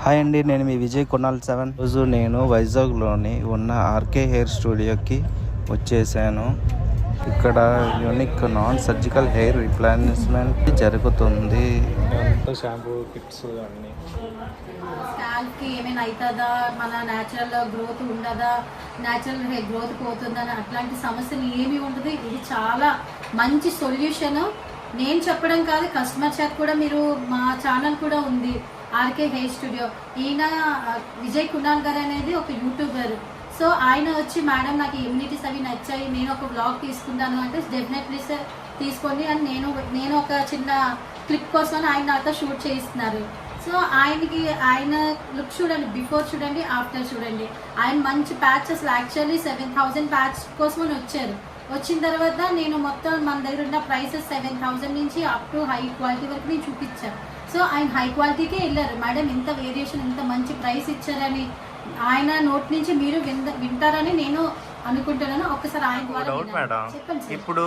Hi అండి, నేను మీ విజయ్ కొనాల్ 7. రోజు నేను వైజాగ్లోని ఉన్న ఆర్కే హెయిర్ స్టూడియోకి వచ్చేసాను. ఇక్కడ unique non surgical hair replacement జరుగుతుంది. షాంపూ కిట్స్ అన్నీ స్కాల్ప్కి ఏమైనా అవుతుందా, మన న్యాచురల్ గ్రోత్ ఉండదా, న్యాచురల్ హెయిర్ గ్రోత్ పోతుందని అట్లాంటి సమస్యలు ఏమీ ఉండదు. ఇది చాలా మంచి సొల్యూషన్. నేను చెప్పడం కాదు, కస్టమర్ చేత కూడా మీరు మా ఛానల్ కూడా ఉంది ఆర్కే హెయిర్ స్టూడియో. ఈయన విజయ్ కునాల్ గారు అనేది ఒక యూట్యూబర్. సో ఆయన వచ్చి మేడం నాకు ఇమ్యూనిటీస్ అవి నచ్చాయి, నేను ఒక బ్లాగ్ తీసుకుంటాను అంటే డెఫినెట్లీ సార్ తీసుకోండి అని నేను ఒక చిన్న క్లిప్ కోసం ఆయన నాతో షూట్ చేయిస్తున్నారు. సో ఆయన లుక్ చూడండి, బిఫోర్ చూడండి, ఆఫ్టర్ చూడండి. ఆయన మంచి ప్యాచెస్ యాక్చువల్లీ 7,000 ప్యాచ్ కోసం వచ్చారు. వచ్చిన తర్వాత నేను మొత్తం మన దగ్గర ఉన్న ప్రైసెస్ 7,000 నుంచి అప్ టు హై క్వాలిటీ వరకు నేను చూపించాను. సో ఆయన హై క్వాలిటీకే వెళ్ళారు. మేడం ఇంత వేరియేషన్, ఇంత మంచి ప్రైస్ ఇచ్చారని ఆయన నోట్ నుంచి మీరు వింటారని నేను అనుకుంటున్నాను. ఒకసారి ఆయన ద్వారా చెప్పండి. ఇప్పుడు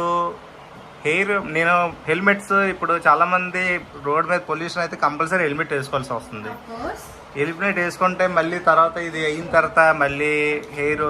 హెయిర్ నేను హెల్మెట్స్, ఇప్పుడు చాలా మంది రోడ్ మీద పొల్యూషన్ అయితే కంపల్సరీ హెల్మెట్ వేసుకోవాల్సి వస్తుంది. హెల్మెట్ వేసుకుంటే మళ్ళీ తర్వాత ఇది అయిన తర్వాత మళ్ళీ హెయిర్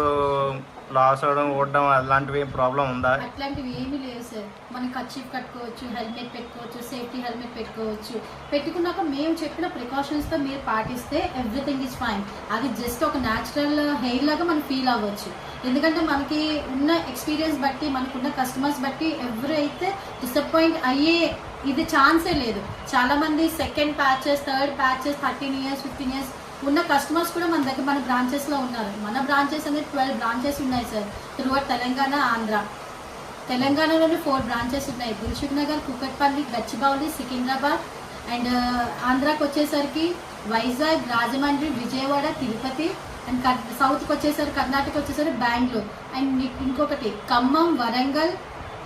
లాస్ అవడం, ఓడడం అలాంటివి ఏం ప్రాబ్లం ఉందా? అట్లాంటివి ఏమీ లేవు సార్. మనం కర్చీఫ్ కట్టుకోవచ్చు, హెల్మెట్ పెట్టుకోవచ్చు, సేఫ్టీ హెల్మెట్ పెట్టుకోవచ్చు. పెట్టుకున్నాక మేము చెప్పిన ప్రికాషన్స్తో మీరు పాటిస్తే ఎవ్రీథింగ్ ఈజ్ ఫైన్. అది జస్ట్ ఒక న్యాచురల్ హెయిర్ లాగా మనం ఫీల్ అవ్వచ్చు. ఎందుకంటే మనకి ఉన్న ఎక్స్పీరియన్స్ బట్టి, మనకున్న కస్టమర్స్ బట్టి ఎవరైతే డిసప్పాయింట్ అయ్యే ఇది ఛాన్సే లేదు. చాలామంది second patches, third patches, 13 years 15 years ఉన్న కస్టమర్స్ కూడా మన దగ్గర మన బ్రాంచెస్లో ఉన్నారు. మన బ్రాంచెస్ అనేది 12 బ్రాంచెస్ ఉన్నాయి సార్ త్రూఅవుట్ తెలంగాణ, ఆంధ్ర. తెలంగాణలోనే 4 బ్రాంచెస్ ఉన్నాయి: దిల్సుఖ్ నగర్, కూకట్పల్లి, గచ్చిబౌలి, సికింద్రాబాద్. అండ్ ఆంధ్రాకి వచ్చేసరికి వైజాగ్, రాజమండ్రి, విజయవాడ, తిరుపతి. అండ్ సౌత్కి వచ్చేసరికి కర్ణాటక వచ్చేసరికి బెంగళూరు. అండ్ ఇంకొకటి ఖమ్మం, వరంగల్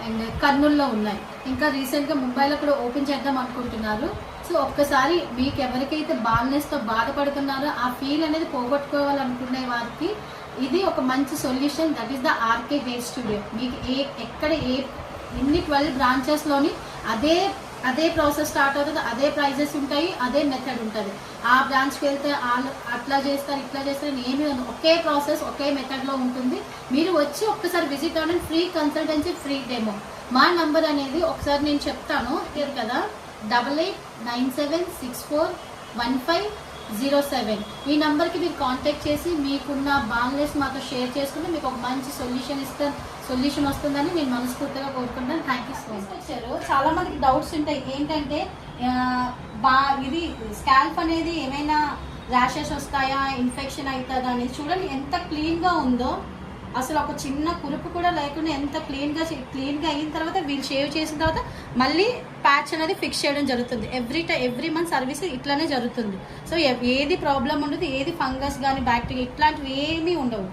అండ్ కర్నూలులో ఉన్నాయి. ఇంకా రీసెంట్గా ముంబైలో కూడా ఓపెన్ చేద్దాం అనుకుంటున్నారు. సో ఒక్కసారి మీకు ఎవరికైతే బాల్నెస్తో బాధపడుతున్నారో ఆ ఫీల్ అనేది పోగొట్టుకోవాలనుకునే వారికి ఇది ఒక మంచి solution. That is the RK hair studio. మీకు ఎక్కడ ఎన్ని 12 బ్రాంచెస్లోని అదే ప్రాసెస్ స్టార్ట్ అవుతుంది, అదే ప్రైజెస్ ఉంటాయి, అదే మెథడ్ ఉంటుంది. ఆ బ్రాంచ్కి వెళ్తే అట్లా చేస్తారు, ఇట్లా చేస్తారు ఏమీ ఉంది. ఒకే ప్రాసెస్, ఒకే మెథడ్లో ఉంటుంది. మీరు వచ్చి ఒక్కసారి విజిట్ అవ్వండి. Free consultancy, free demo. మా నంబర్ అనేది ఒకసారి నేను చెప్తాను క్లియర్ కదా, 8897641507. ఈ నెంబర్కి మీరు కాంటాక్ట్ చేసి మీకున్న బాల్నెస్ మాతో షేర్ చేసుకుంటే మీకు ఒక మంచి సొల్యూషన్ వస్తుందని నేను మనస్ఫూర్తిగా కోరుకుంటాను. Thank you so much. చాలా మందికి డౌట్స్ ఉంటాయి. ఏంటంటే ఇది స్కాల్ప్ అనేది ఏమైనా ర్యాషెస్ వస్తాయా, ఇన్ఫెక్షన్ అవుతుందా అనేది. చూడండి ఎంత క్లీన్గా ఉందో, అసలు ఒక చిన్న కురుపు కూడా లేకుండా ఎంత క్లీన్గా అయిన తర్వాత వీళ్ళు షేవ్ చేసిన తర్వాత మళ్ళీ ప్యాచ్ అనేది ఫిక్స్ చేయడం జరుగుతుంది. ఎవ్రీ మంత్ సర్వీస్ ఇట్లానే జరుగుతుంది. సో ఏది ప్రాబ్లం ఉండదు, ఏది ఫంగస్ కానీ బ్యాక్టీరియా ఇట్లాంటివి ఏమీ ఉండవు.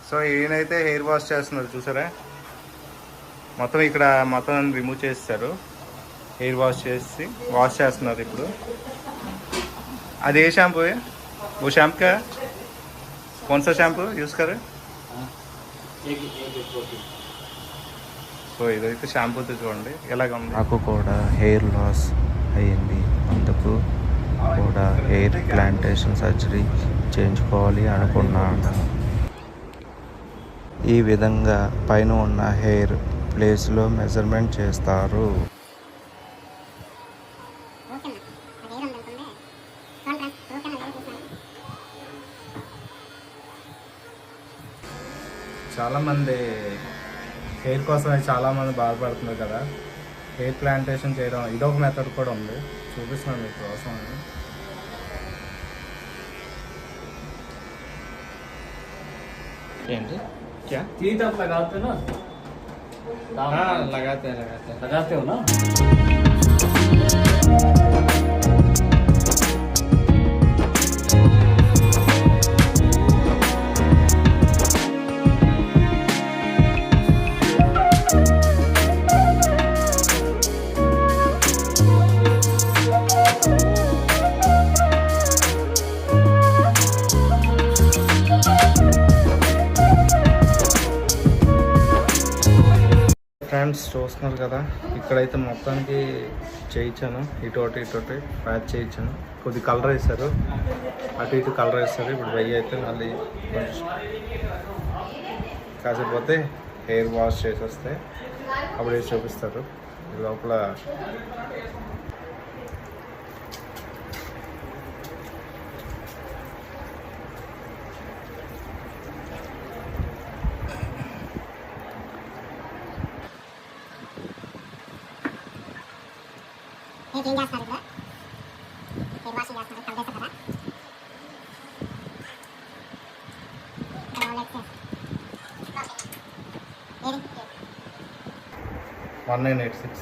సో ఈయనైతే హెయిర్ వాష్ చేస్తున్నారు చూసారా, మొత్తం ఇక్కడ మొత్తం రిమూవ్ చేస్తారు. హెయిర్ వాష్ చేస్తున్నారు. ఇప్పుడు అది ఏ షాంపూ? वो शैम्पू का कौन सा शैम्पू यूज़ करें? సో ఇదైతే షాంపూతో చూడండి ఎలాగ ఉంది. నాకు కూడా హెయిర్ లాస్ అయ్యింది, అందుకు కూడా హెయిర్ ప్లాంటేషన్ సర్జరీ చేయించుకోవాలి అనుకున్నాను. ఈ విధంగా పైన ఉన్న హెయిర్ ప్లేస్లో మెజర్మెంట్ చేస్తారు. చాలామంది హెయిర్ కోసం చాలామంది బాధపడుతున్నారు కదా. హెయిర్ ప్లాంటేషన్ చేయడం ఇదొక మెథడ్ కూడా ఉంది, చూపిస్తున్నాను మీకు కోసం. ఏంటి क्या चीज आप लगाते हो ना? हाँ, लगाते हो ना? ఫ్రెండ్స్ చూస్తున్నారు కదా, ఇక్కడైతే మొత్తానికి చేయించాను. ఇటు ప్యాచ్ చేయించాను. కొద్ది కలర్ వేస్తారు, అటు ఇటు కలర్ వేస్తారు. ఇప్పుడు వెయ్యి అయితే మళ్ళీ కాసేపు పోతే హెయిర్ వాష్ చేసి వస్తే అప్పుడు వేసి చూపిస్తారు. లోపల ఏం చేస్తారు ఇక్కడ హెయిర్ వాష్ చేస్తారు కలిపేస్తారు కదా 1986.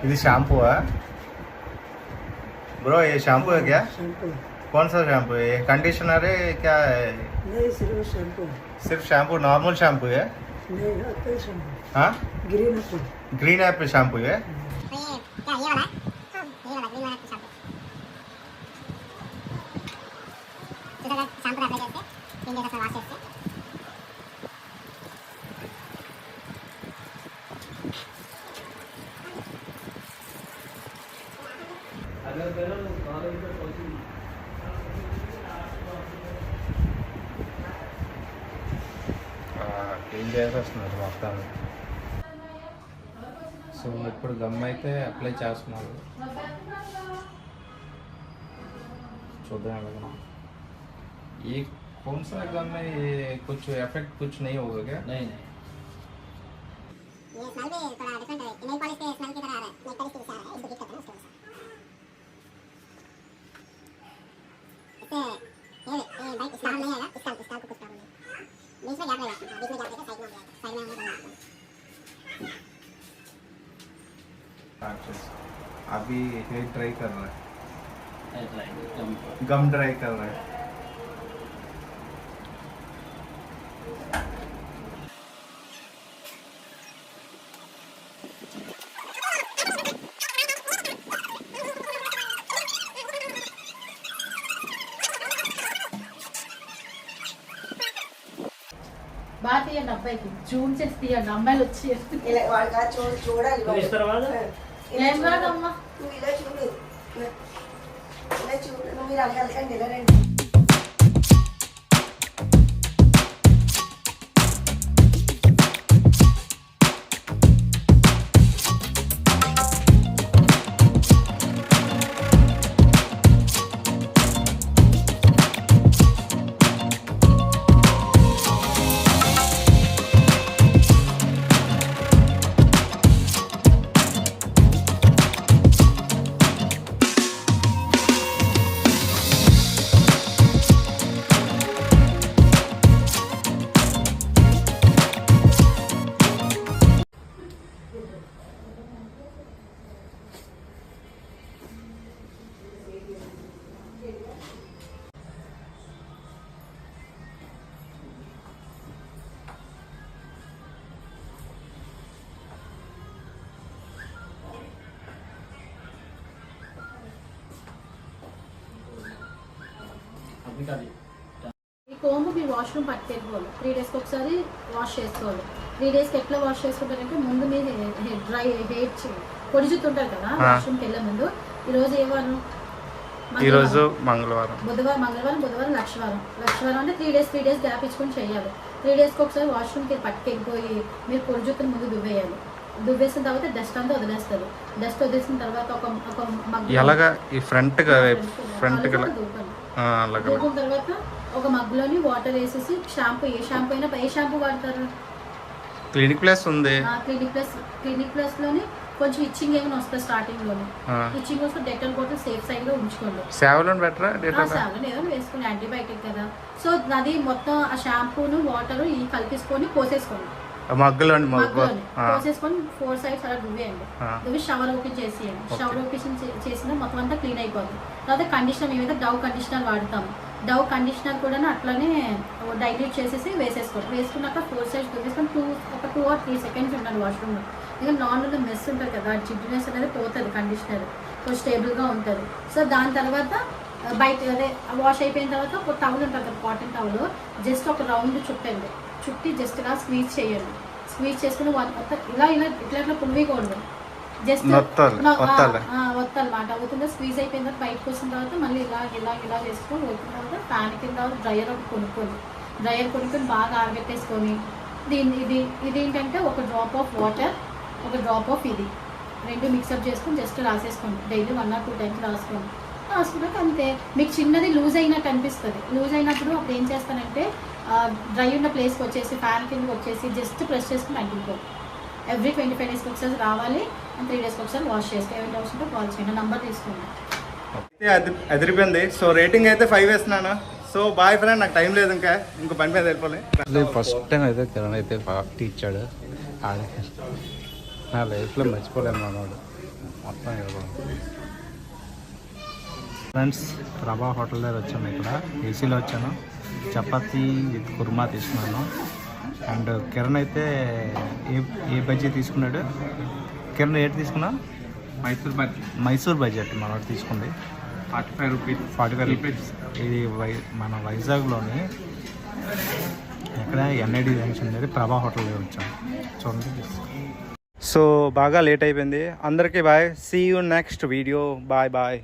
ఇది शैम्पू है ब्रो, ये शैम्पू है क्या? शैम्पू कौन सा शैम्पू है? ये कंडीशनर है क्या है? नहीं, सिर्फ शैम्पू सिर्फ शैम्पू, नॉर्मल शैम्पू है? नहीं, एप्पल शैम्पू, हाँ, green Apple. Green Apple shampoo है. तो ये क्या ये वाला है? ये वाला ग्रीन वाला शैम्पू इधर शैम्पू अप्लाई करते 3 डेज वाश करते క్లీన్ చేసేస్తున్నారు మొత్తం. సో ఇప్పుడు గమ్ అయితే అప్లై చేస్తున్నారు. చూద్దాం ఎలాగో. ये कौन सा गम है? ये कुछ इफेक्ट कुछ नहीं होगा क्या? नहीं ये स्मेल भी थोड़ा डिफरेंट है, नेल पॉलिश के स्मेल की तरह आ रहा है, नेल पॉलिश की तरह आ रहा है, इसको दिक्कत है ना इससे ये भाई इसका नहीं आएगा, इसका को कुछ प्रॉब्लम नहीं, बीच में गैप रहेगा, बीच में गैप रहेगा, साइड में आएगा, अभी हेयर ड्राई कर रहा है, नहीं गम ड्राई कर रहा है. బాగా తీయండి అబ్బాయికి, జూమ్ చేసి తీయండి, అమ్మాయిలు వచ్చి ఇలా వాడికి చూడాలి तो इस तरह वाला ఏం రాదమ్మా. నువ్వు ఇలా చూడు, ఇలా చూడు, నువ్వు మీరు అడగలకండి ఇలా రండి. अभी का दी ఈ కోంబు మీ వాష్రూమ్ పట్టుకెళ్ళిపోవాలి, 3 డేస్కి ఒకసారి వాష్ చేసుకోవాలి. 3 డేస్కి ఎట్లా వాష్ చేసుకుంటారంటే ముందు మీద డ్రై హెయిర్ పొడి జుట్టు ఉంటుంది కదా వాష్రూమ్కి వెళ్ళే ముందు. ఈరోజు ఏ వారం? ఈరోజు మంగళవారం, మంగళవారం, బుధవారం, లక్షవారం అంటే 3 డేస్ గ్యాప్ ఇచ్చుకొని చేయాలి. 3 డేస్కి ఒకసారి వాష్రూమ్కి పట్టుకెళ్ళిపోయి మీరు పొడి జుట్టును ముందు దువ్వేయాలి. దువ్వేసిన తర్వాత డస్ట్ అంతా వదిలేస్తారు. డస్ట్ వదిలేసిన తర్వాత ఒక మగ్గు ఎలాగా ఈ ఫ్రంట్ ఫ్రంట్ దూకున్న తర్వాత ఒక మగ్గులోని వాటర్ వేసేసి షాంపూ, ఏ షాంపూ వాడతారు? క్లినిక్ ప్లస్ ఉంది. క్లినిక్ ప్లస్ లోని కొంచెం ఇచ్చింగ్ ఏమైనా వస్తుంది స్టార్టింగ్ లోని. ఇచ్చింగ్ వస్తే డెటాల్ బాటిల్ సేఫ్ సైడ్ లో ఉంచుకోండి. సేవలోని బెటరా సేవలో ఏదో వేసుకోండి, యాంటీబయాటిక్ కదా. సో అది మొత్తం ఆ షాంపూను వాటర్ ఈ కలిపేసుకొని పోసేసుకోండి, మగ్గులోని పోసేసుకొని 4 sides అలా దువ్వేయండి. దువ్వి షవర్ ఓపెన్ చేసేయండి. షవర్ ఓపెన్ చేసిన మొత్తం అంతా క్లీన్ అయిపోతుంది. తర్వాత కండిషనర్ మేమైతే డవ్ కండిషనర్ వాడతాము. డవ్ కండిషనర్ కూడా అట్లానే డైల్యూట్ చేసేసి వేసేసుకోండి. వేసుకున్నాక 4 sides దువ్వేసుకొని 2 or 3 seconds ఉండాలి వాష్రూమ్లో. ఇంకా నార్మల్గా మెస్ ఉంటుంది కదా, జిడ్డునెస్ అనేది పోతుంది, కండిషనర్ కొంచెం స్టేబుల్గా ఉంటుంది. సో దాని తర్వాత బయట అదే వాష్ అయిపోయిన తర్వాత ఒక టవల్ ఉంటుంది కదా, కాటన్ టవల్, జస్ట్ ఒక రౌండ్ చుట్టి జస్ట్గా స్క్వీజ్ చేయండి. స్క్వీజ్ చేసుకుని మొత్తం ఇట్లా పువ్వేయకూడదు, జస్ట్ ఒత్తాలి. అవుతుందో స్క్వీజ్ అయిపోయిన తర్వాత బయటకు వచ్చిన తర్వాత మళ్ళీ ఇలా చేసుకొని వచ్చిన తర్వాత ఫ్యాన్ కింద డ్రయర్ ఒకటి కొనుక్కొని బాగా ఆరబెట్టేసుకొని ఇదేంటంటే ఒక డ్రాప్ ఆఫ్ వాటర్, ఒక డ్రాప్ ఆఫ్ ఇది రెండు మిక్సప్ చేసుకొని జస్ట్ రాసేసుకోండి. డైలీ 1 or 2 times రాసుకున్నాక అంతే. మీకు చిన్నది లూజ్ అయినట్టు అనిపిస్తుంది. లూజ్ అయినప్పుడు అప్పుడు ఏం చేస్తానంటే డ్రై ఉన్న ప్లేస్కి వచ్చేసి ఫ్యాన్ కిందకి వచ్చేసి జస్ట్ ప్రెస్ చేసుకుని అంటుకోండి. ఎవ్రీ 25 days ఒకసారి రావాలి అండ్ 3 days ఒకసారి వాష్ చేస్తే ఏమైనా డౌట్స్ ఉంటే కాల్ చేయండి, నంబర్ తీసుకోండి. అదిరిపోయింది. సో రేటింగ్ అయితే 5 వేస్తున్నాను. సో బాయ్ ఫ్రెండ్, నాకు టైం లేదు ఇంకో పని మీద వెళ్ళిపోలే. ఫస్ట్ టైం అయితే కిరణ్ అయితే పార్టీ ఇచ్చాడు. నా లైఫ్లో మర్చిపోలేను మనవాడు మొత్తం. ఫ్రెండ్స్, ప్రభా హోటల్ దగ్గర వచ్చాను. ఇక్కడ ఏసీలో వచ్చాను. చపాతీ విత్ కుర్మా తీసుకున్నాను. అండ్ కిరణ్ అయితే ఏ బజ్జీ తీసుకున్నాడు? కిరణ్ ఏంటి తీసుకున్నా? మైసూర్ బడ్జెట్ మనవాడు తీసుకుంది 45 రూపీస్. ఇది మన వైజాగ్లోని ఎక్కడ ఎన్ఐడి జంక్షన్ దగ్గర ప్రభా హోటల్ దగ్గర వచ్చాను. చూడండి. సో బాగా లేట్ అయిపోయింది. అందరికీ bye. See you next video. Bye.